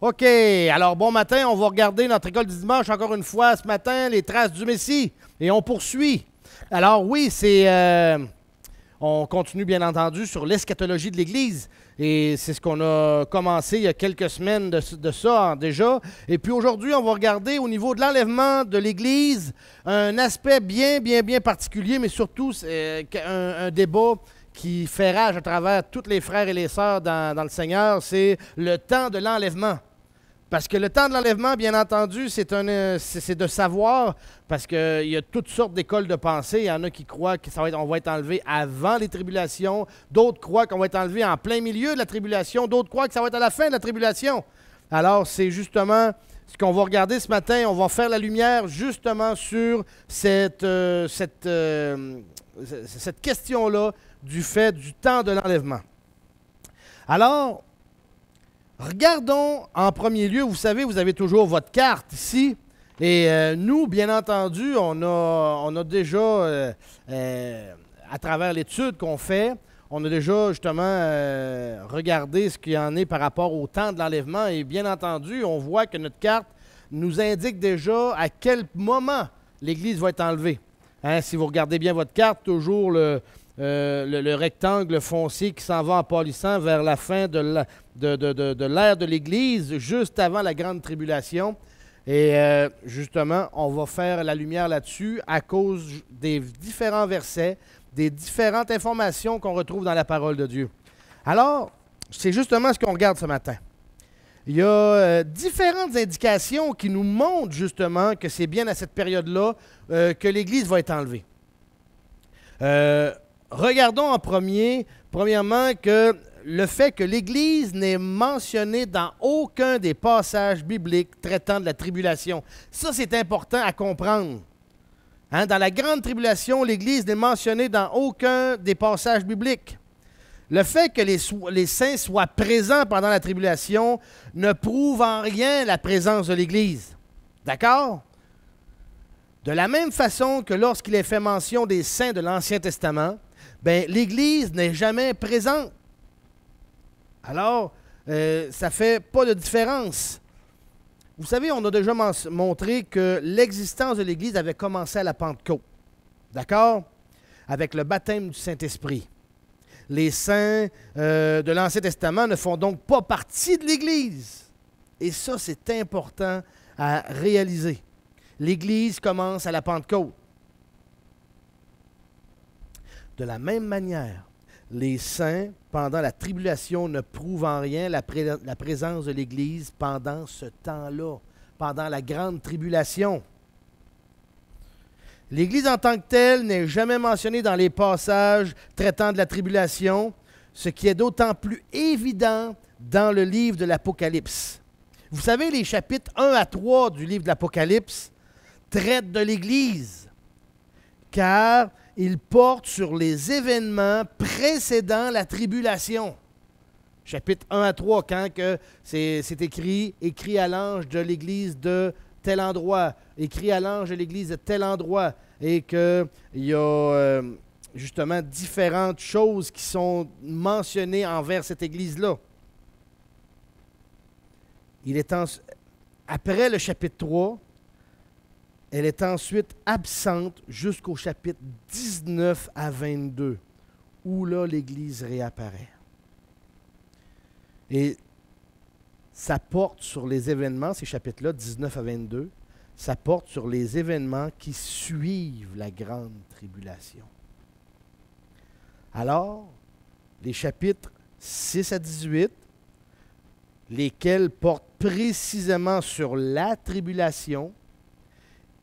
OK, alors bon matin, on va regarder notre école du dimanche encore une fois ce matin, les traces du Messie, et on poursuit. Alors oui, on continue bien entendu sur l'eschatologie de l'Église, et c'est ce qu'on a commencé il y a quelques semaines de ça déjà. Et puis aujourd'hui, on va regarder au niveau de l'enlèvement de l'Église un aspect bien particulier, mais surtout un débat qui fait rage à travers tous les frères et les sœurs dans le Seigneur, c'est le temps de l'enlèvement. Parce que le temps de l'enlèvement, bien entendu, c'est de savoir, parce qu'il y a toutes sortes d'écoles de pensée. Il y en a qui croient qu'on va être enlevé avant les tribulations. D'autres croient qu'on va être enlevé en plein milieu de la tribulation. D'autres croient que ça va être à la fin de la tribulation. Alors, c'est justement ce qu'on va regarder ce matin. On va faire la lumière justement sur cette question-là du fait du temps de l'enlèvement. Alors, regardons en premier lieu, vous savez, vous avez toujours votre carte ici. Et nous, bien entendu, on a déjà, à travers l'étude qu'on fait, on a déjà justement regardé ce qu'il y en est par rapport au temps de l'enlèvement. Et bien entendu, on voit que notre carte nous indique déjà à quel moment l'Église va être enlevée. Hein, si vous regardez bien votre carte, toujours le rectangle foncé qui s'en va en pâlissant vers la fin de l'ère de l'Église, juste avant la grande tribulation. Et justement, on va faire la lumière là-dessus à cause des différents versets, des différentes informations qu'on retrouve dans la parole de Dieu. Alors, c'est justement ce qu'on regarde ce matin. Il y a différentes indications qui nous montrent justement que c'est bien à cette période-là que l'Église va être enlevée. Regardons en premièrement, que le fait que l'Église n'est mentionnée dans aucun des passages bibliques traitant de la tribulation. Ça, c'est important à comprendre. Hein, dans la grande tribulation, l'Église n'est mentionnée dans aucun des passages bibliques. Le fait que les saints soient présents pendant la tribulation ne prouve en rien la présence de l'Église. D'accord? De la même façon que lorsqu'il est fait mention des saints de l'Ancien Testament, ben, l'Église n'est jamais présente. Alors, ça ne fait pas de différence. Vous savez, on a déjà montré que l'existence de l'Église avait commencé à la Pentecôte. D'accord? Avec le baptême du Saint-Esprit. Les saints de l'Ancien Testament ne font donc pas partie de l'Église. Et ça, c'est important à réaliser. L'Église commence à la Pentecôte. De la même manière, les saints, pendant la tribulation, ne prouvent en rien la présence de l'Église pendant ce temps-là, pendant la grande tribulation. L'Église en tant que telle n'est jamais mentionnée dans les passages traitant de la tribulation, ce qui est d'autant plus évident dans le livre de l'Apocalypse. Vous savez, les chapitres 1 à 3 du livre de l'Apocalypse traitent de l'Église, car ils portent sur les événements précédant la tribulation. Chapitre 1 à 3, quand c'est écrit à l'ange de l'Église de tel endroit, écrit à l'ange de l'Église de tel endroit, et qu'il y a justement différentes choses qui sont mentionnées envers cette Église-là. Après le chapitre 3, elle est ensuite absente jusqu'au chapitre 19 à 22, où là, l'Église réapparaît. Et ça porte sur les événements, ces chapitres-là, 19 à 22, ça porte sur les événements qui suivent la grande tribulation. Alors, les chapitres 6 à 18, lesquels portent précisément sur la tribulation,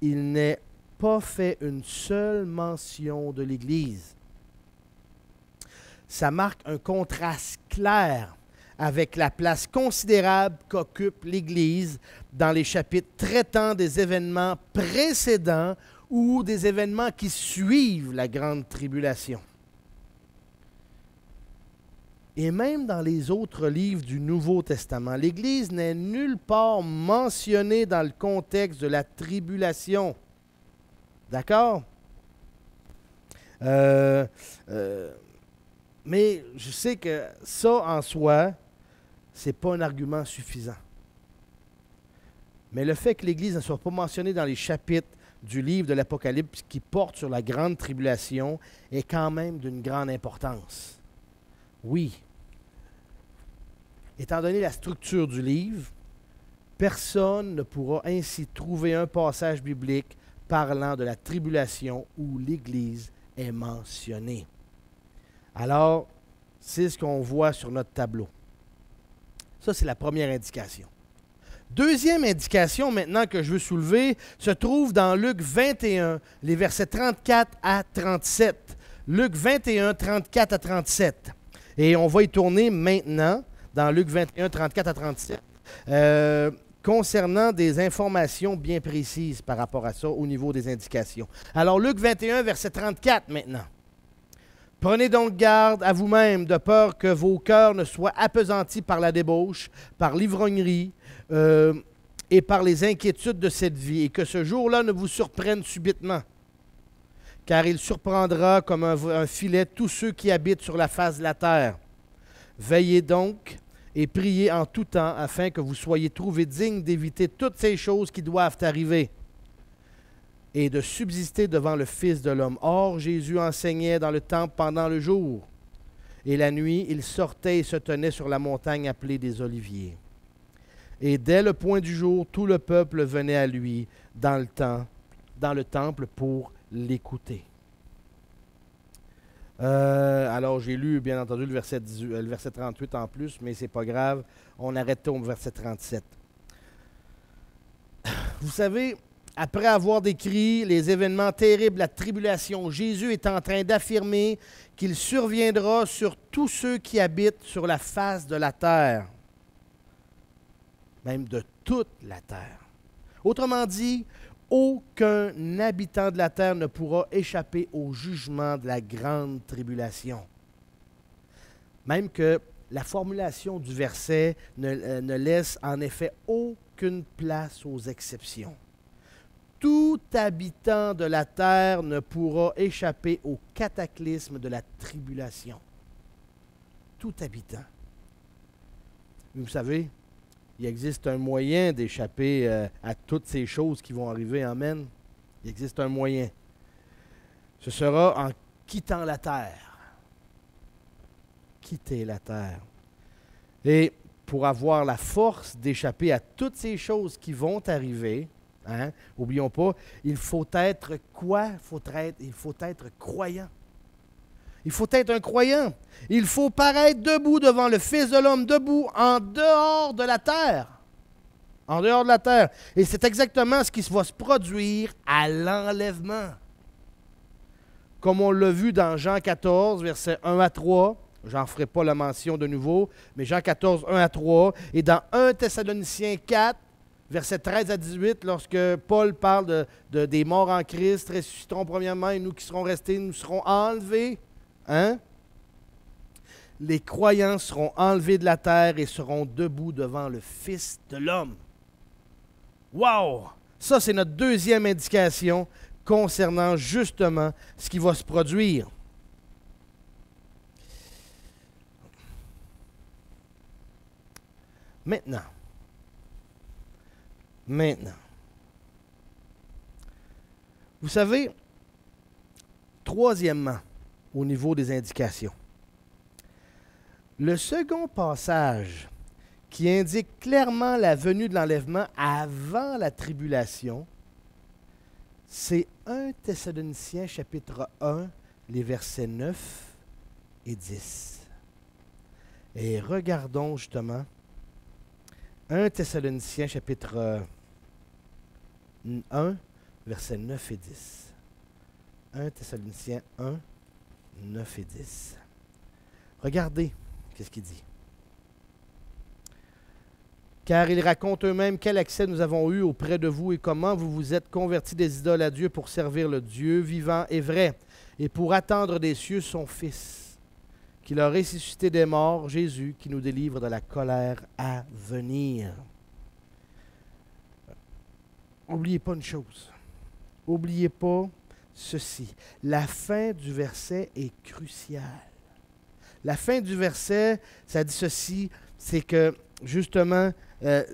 il n'est pas fait une seule mention de l'Église. Ça marque un contraste clair avec la place considérable qu'occupe l'Église dans les chapitres traitant des événements précédents ou des événements qui suivent la grande tribulation. Et même dans les autres livres du Nouveau Testament, l'Église n'est nulle part mentionnée dans le contexte de la tribulation. D'accord? Mais je sais que ça, en soi, ce n'est pas un argument suffisant. Mais le fait que l'Église ne soit pas mentionnée dans les chapitres du livre de l'Apocalypse qui portent sur la grande tribulation est quand même d'une grande importance. Oui. Étant donné la structure du livre, personne ne pourra ainsi trouver un passage biblique parlant de la tribulation où l'Église est mentionnée. Alors, c'est ce qu'on voit sur notre tableau. Ça, c'est la première indication. Deuxième indication maintenant que je veux soulever se trouve dans Luc 21, les versets 34 à 37. Luc 21, 34 à 37. Et on va y tourner maintenant dans Luc 21, 34 à 37, concernant des informations bien précises par rapport à ça au niveau des indications. Alors, Luc 21, verset 34 maintenant. « Prenez donc garde à vous-même, de peur que vos cœurs ne soient appesantis par la débauche, par l'ivrognerie et par les inquiétudes de cette vie, et que ce jour-là ne vous surprenne subitement. Car il surprendra comme un filet tous ceux qui habitent sur la face de la terre. Veillez donc et priez en tout temps, afin que vous soyez trouvés dignes d'éviter toutes ces choses qui doivent arriver, et de subsister devant le Fils de l'homme. Or, Jésus enseignait dans le temple pendant le jour, et la nuit, il sortait et se tenait sur la montagne appelée des Oliviers. Et dès le point du jour, tout le peuple venait à lui dans le temple pour l'écouter. » Alors, j'ai lu, bien entendu, le verset 38 en plus, mais c'est pas grave. On arrête au verset 37. Vous savez, après avoir décrit les événements terribles, la tribulation, Jésus est en train d'affirmer qu'il surviendra sur tous ceux qui habitent sur la face de la terre, même de toute la terre. Autrement dit, aucun habitant de la terre ne pourra échapper au jugement de la grande tribulation. Même que la formulation du verset ne laisse en effet aucune place aux exceptions. Tout habitant de la terre ne pourra échapper au cataclysme de la tribulation. Tout habitant. Vous savez, il existe un moyen d'échapper à toutes ces choses qui vont arriver. Amen. Il existe un moyen. Ce sera en quittant la terre. Quitter la terre. Et pour avoir la force d'échapper à toutes ces choses qui vont arriver, n'oublions pas, il faut être quoi? Il faut être croyant. Il faut être un croyant. Il faut paraître debout devant le Fils de l'homme, debout en dehors de la terre. En dehors de la terre. Et c'est exactement ce qui va se produire à l'enlèvement. Comme on l'a vu dans Jean 14, versets 1 à 3. J'en ferai pas la mention de nouveau, mais Jean 14, 1 à 3. Et dans 1 Thessaloniciens 4, versets 13 à 18, lorsque Paul parle des morts en Christ, ressusciteront premièrement, et nous qui serons restés, nous serons enlevés. Les croyants seront enlevés de la terre et seront debout devant le Fils de l'homme. Wow! Ça, c'est notre deuxième indication concernant justement ce qui va se produire. Maintenant, vous savez, troisièmement, au niveau des indications, le second passage qui indique clairement la venue de l'enlèvement avant la tribulation, c'est 1 Thessaloniciens chapitre 1, les versets 9 et 10. Et regardons justement 1 Thessaloniciens chapitre 1, versets 9 et 10. 1 Thessaloniciens 1, 9 et 10. Regardez qu'est-ce qu'il dit. Car ils racontent eux-mêmes quel accès nous avons eu auprès de vous et comment vous vous êtes convertis des idoles à Dieu pour servir le Dieu vivant et vrai et pour attendre des cieux son Fils, qu'il a ressuscité des morts, Jésus, qui nous délivre de la colère à venir. N'oubliez pas une chose. N'oubliez pas ceci. La fin du verset est cruciale. La fin du verset, ça dit ceci, c'est que, justement,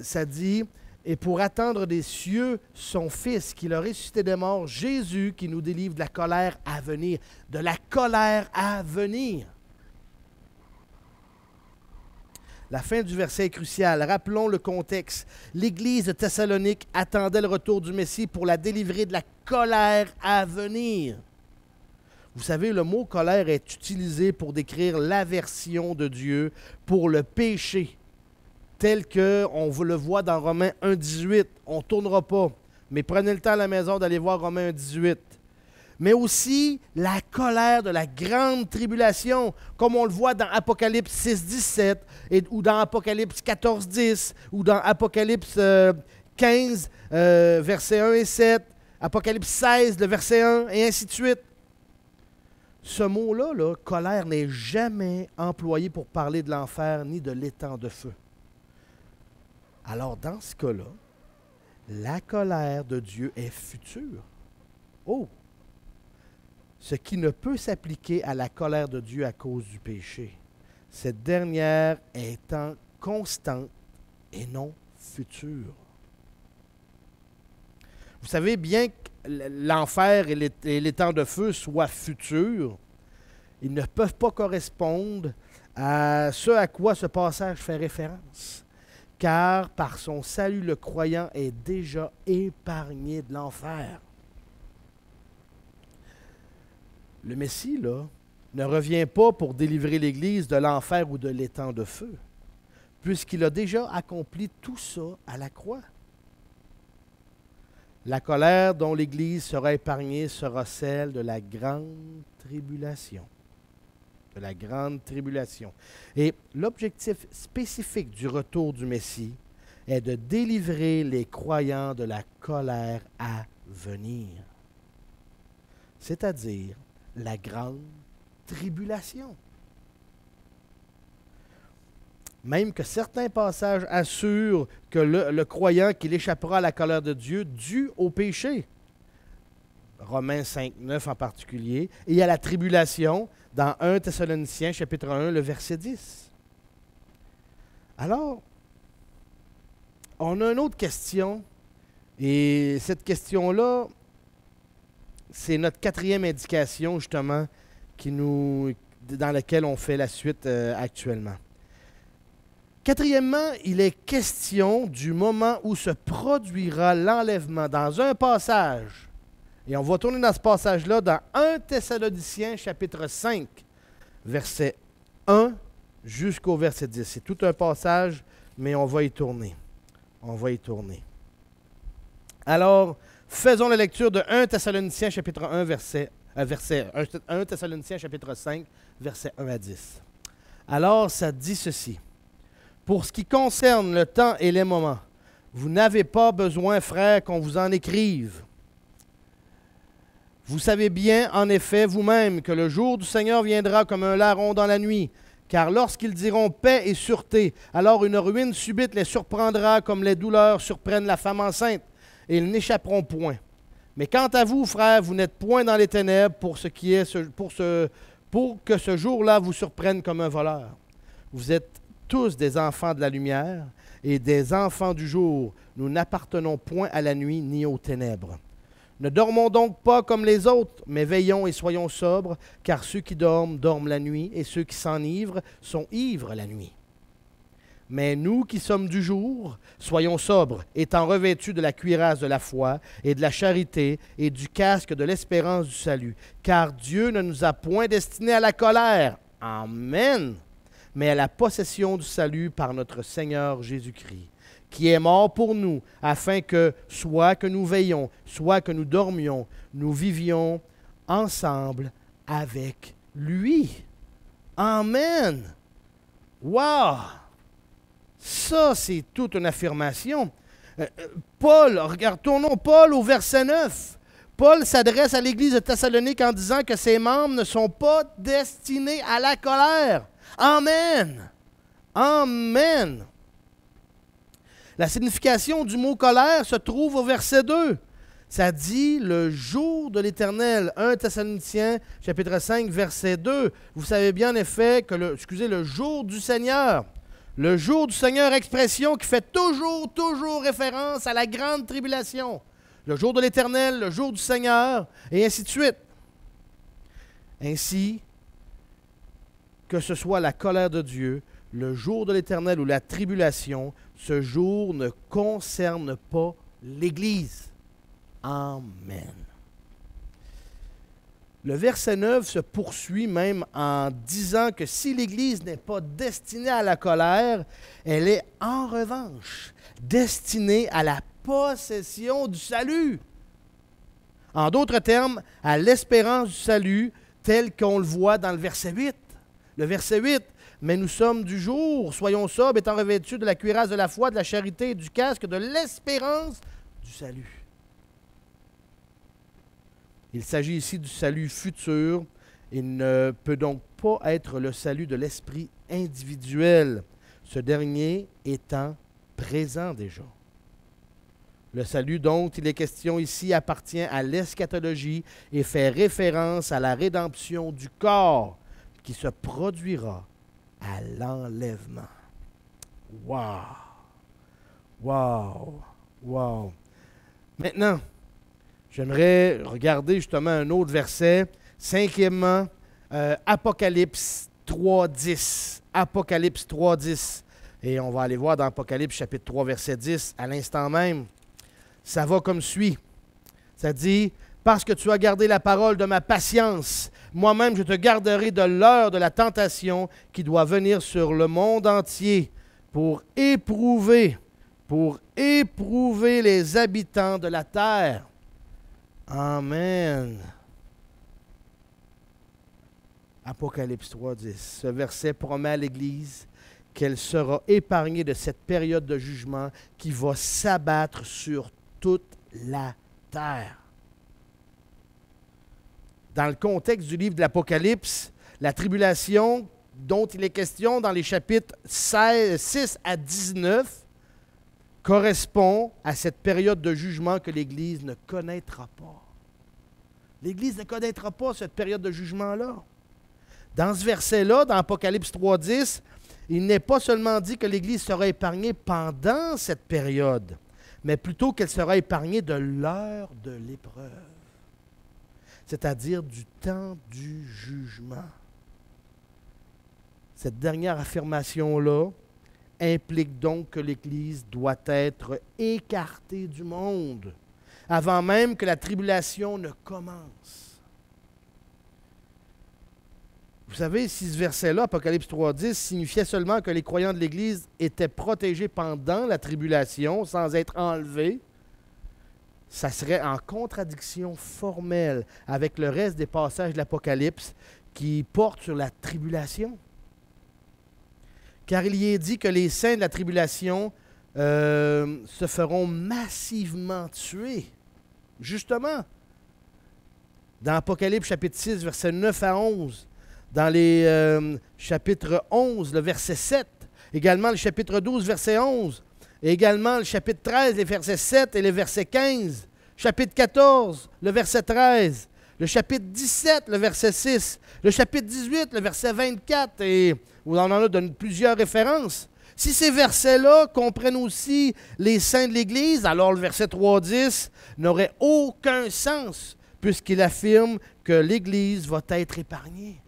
ça dit, et pour attendre des cieux son Fils, qu'il a ressuscité des morts, Jésus, qui nous délivre de la colère à venir. De la colère à venir. La fin du verset est cruciale. Rappelons le contexte. L'Église de Thessalonique attendait le retour du Messie pour la délivrer de la colère à venir. Vous savez, le mot colère est utilisé pour décrire l'aversion de Dieu pour le péché, tel qu'on le voit dans Romains 1,18. On ne tournera pas, mais prenez le temps à la maison d'aller voir Romains 1,18. Mais aussi la colère de la grande tribulation, comme on le voit dans Apocalypse 6,17, ou dans Apocalypse 14,10, ou dans Apocalypse 15, versets 1 et 7, Apocalypse 16, le verset 1, et ainsi de suite. Ce mot-là, là, colère, n'est jamais employé pour parler de l'enfer ni de l'étang de feu. Alors, dans ce cas-là, la colère de Dieu est future. Oh! Ce qui ne peut s'appliquer à la colère de Dieu à cause du péché. Cette dernière étant constante et non future. Vous savez, bien que l'enfer et l'étang de feu soient futurs, ils ne peuvent pas correspondre à ce à quoi ce passage fait référence. Car par son salut, le croyant est déjà épargné de l'enfer. Le Messie, là, ne revient pas pour délivrer l'Église de l'enfer ou de l'étang de feu, puisqu'il a déjà accompli tout ça à la croix. La colère dont l'Église sera épargnée sera celle de la grande tribulation. De la grande tribulation. Et l'objectif spécifique du retour du Messie est de délivrer les croyants de la colère à venir. C'est-à-dire la grande tribulation. Même que certains passages assurent que le croyant qu'il échappera à la colère de Dieu due au péché. Romains 5, 9 en particulier, et à la tribulation dans 1 Thessaloniciens chapitre 1, le verset 10. Alors, on a une autre question, et cette question-là, c'est notre quatrième indication, justement, dans laquelle on fait la suite actuellement. Quatrièmement, il est question du moment où se produira l'enlèvement dans un passage. Et on va tourner dans ce passage-là dans 1 Thessaloniciens chapitre 5, verset 1 jusqu'au verset 10. C'est tout un passage, mais on va y tourner. On va y tourner. Alors, faisons la lecture de 1 Thessaloniciens chapitre 1, 1 Thessaloniciens chapitre 5, verset 1 à 10. Alors, ça dit ceci. Pour ce qui concerne le temps et les moments, vous n'avez pas besoin, frères, qu'on vous en écrive. Vous savez bien, en effet, vous-même, que le jour du Seigneur viendra comme un larron dans la nuit. Car lorsqu'ils diront paix et sûreté, alors une ruine subite les surprendra comme les douleurs surprennent la femme enceinte, et ils n'échapperont point. Mais quant à vous, frères, vous n'êtes point dans les ténèbres pour que ce jour-là vous surprenne comme un voleur. Vous êtes tous des enfants de la lumière et des enfants du jour. Nous n'appartenons point à la nuit ni aux ténèbres. Ne dormons donc pas comme les autres, mais veillons et soyons sobres, car ceux qui dorment, dorment la nuit, et ceux qui s'enivrent sont ivres la nuit. Mais nous qui sommes du jour, soyons sobres, étant revêtus de la cuirasse de la foi et de la charité et du casque de l'espérance du salut, car Dieu ne nous a point destinés à la colère. Amen. Mais à la possession du salut par notre Seigneur Jésus-Christ, qui est mort pour nous, afin que, soit que nous veillions, soit que nous dormions, nous vivions ensemble avec lui. Amen. Wow! Ça, c'est toute une affirmation. Paul, tournons Paul au verset 9. Paul s'adresse à l'Église de Thessalonique en disant que ses membres ne sont pas destinés à la colère. Amen. Amen. La signification du mot colère se trouve au verset 2. Ça dit le jour de l'Éternel. 1 Thessaloniciens, chapitre 5, verset 2. Vous savez bien en effet que le jour du Seigneur. Le jour du Seigneur, expression qui fait toujours référence à la grande tribulation. Le jour de l'Éternel, le jour du Seigneur, et ainsi de suite. Ainsi, que ce soit la colère de Dieu, le jour de l'Éternel ou la tribulation, ce jour ne concerne pas l'Église. Amen. Le verset 9 se poursuit même en disant que si l'Église n'est pas destinée à la colère, elle est en revanche destinée à la possession du salut. En d'autres termes, à l'espérance du salut tel qu'on le voit dans le verset 8. Le verset 8, « Mais nous sommes du jour, soyons sobres, étant revêtus de la cuirasse de la foi, de la charité et du casque de l'espérance du salut. » Il s'agit ici du salut futur. Il ne peut donc pas être le salut de l'esprit individuel, ce dernier étant présent déjà. Le salut dont il est question ici appartient à l'eschatologie et fait référence à la rédemption du corps qui se produira à l'enlèvement. Wow! Wow! Wow! Maintenant, j'aimerais regarder justement un autre verset. Cinquièmement, Apocalypse 3.10. Apocalypse 3.10. Et on va aller voir dans Apocalypse chapitre 3, verset 10, à l'instant même. Ça va comme suit. Ça dit, « Parce que tu as gardé la parole de ma patience, moi-même je te garderai de l'heure de la tentation qui doit venir sur le monde entier pour éprouver les habitants de la terre. » Amen. Apocalypse 3.10. Ce verset promet à l'Église qu'elle sera épargnée de cette période de jugement qui va s'abattre sur toute la terre. Dans le contexte du livre de l'Apocalypse, la tribulation dont il est question dans les chapitres 6 à 19 correspond à cette période de jugement que l'Église ne connaîtra pas. L'Église ne connaîtra pas cette période de jugement-là. Dans ce verset-là, dans Apocalypse 3.10, il n'est pas seulement dit que l'Église sera épargnée pendant cette période, mais plutôt qu'elle sera épargnée de l'heure de l'épreuve, c'est-à-dire du temps du jugement. Cette dernière affirmation-là implique donc que l'Église doit être écartée du monde avant même que la tribulation ne commence. Vous savez, si ce verset-là, Apocalypse 3.10, signifiait seulement que les croyants de l'Église étaient protégés pendant la tribulation sans être enlevés, ça serait en contradiction formelle avec le reste des passages de l'Apocalypse qui portent sur la tribulation. Car il y est dit que les saints de la tribulation se feront massivement tuer. Justement, dans Apocalypse chapitre 6, versets 9 à 11, dans les chapitres 11, le verset 7, également le chapitre 12, verset 11, et également le chapitre 13, les versets 7 et le verset 15, chapitre 14, le verset 13, le chapitre 17, le verset 6, le chapitre 18, le verset 24, et on en a donné plusieurs références. Si ces versets-là comprennent aussi les saints de l'Église, alors le verset 3.10 n'aurait aucun sens, puisqu'il affirme que l'Église va être épargnée.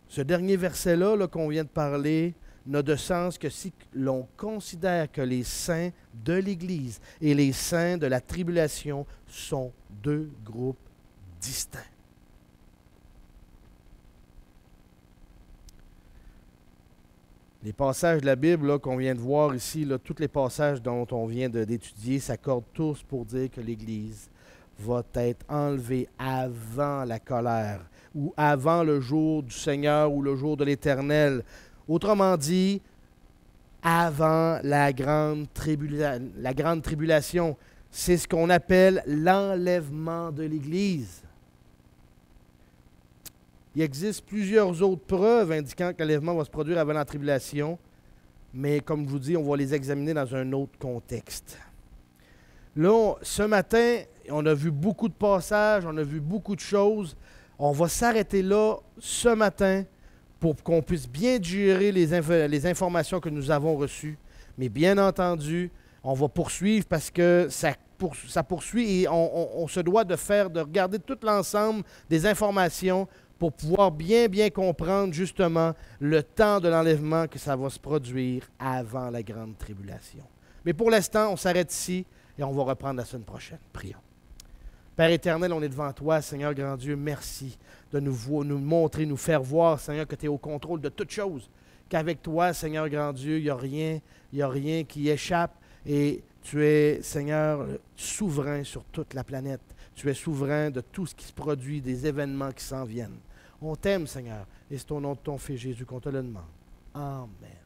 Ce dernier verset-là qu'on vient de parler n'a de sens que si l'on considère que les saints de l'Église et les saints de la tribulation sont deux groupes distincts. Les passages de la Bible là, qu'on vient de voir ici, là, tous les passages dont on vient d'étudier s'accordent tous pour dire que l'Église va être enlevée avant la colère ou avant le jour du Seigneur ou le jour de l'Éternel. Autrement dit, avant la grande tribulation. C'est ce qu'on appelle l'enlèvement de l'Église. Il existe plusieurs autres preuves indiquant que l'enlèvement va se produire avant la tribulation, mais comme je vous dis, on va les examiner dans un autre contexte. Là, ce matin, on a vu beaucoup de passages, on a vu beaucoup de choses. On va s'arrêter là ce matin pour qu'on puisse bien digérer les informations que nous avons reçues. Mais bien entendu, on va poursuivre parce que ça poursuit et on se doit de regarder tout l'ensemble des informations pour pouvoir bien comprendre justement le temps de l'enlèvement que ça va se produire avant la grande tribulation. Mais pour l'instant, on s'arrête ici et on va reprendre la semaine prochaine. Prions. Père éternel, on est devant toi, Seigneur grand Dieu, merci de nous montrer, nous faire voir, Seigneur, que tu es au contrôle de toutes choses, qu'avec toi, Seigneur grand Dieu, il n'y a rien qui échappe et tu es, Seigneur, souverain sur toute la planète. Tu es souverain de tout ce qui se produit, des événements qui s'en viennent. On t'aime, Seigneur, et c'est au nom de ton Fils Jésus qu'on te le demande. Amen.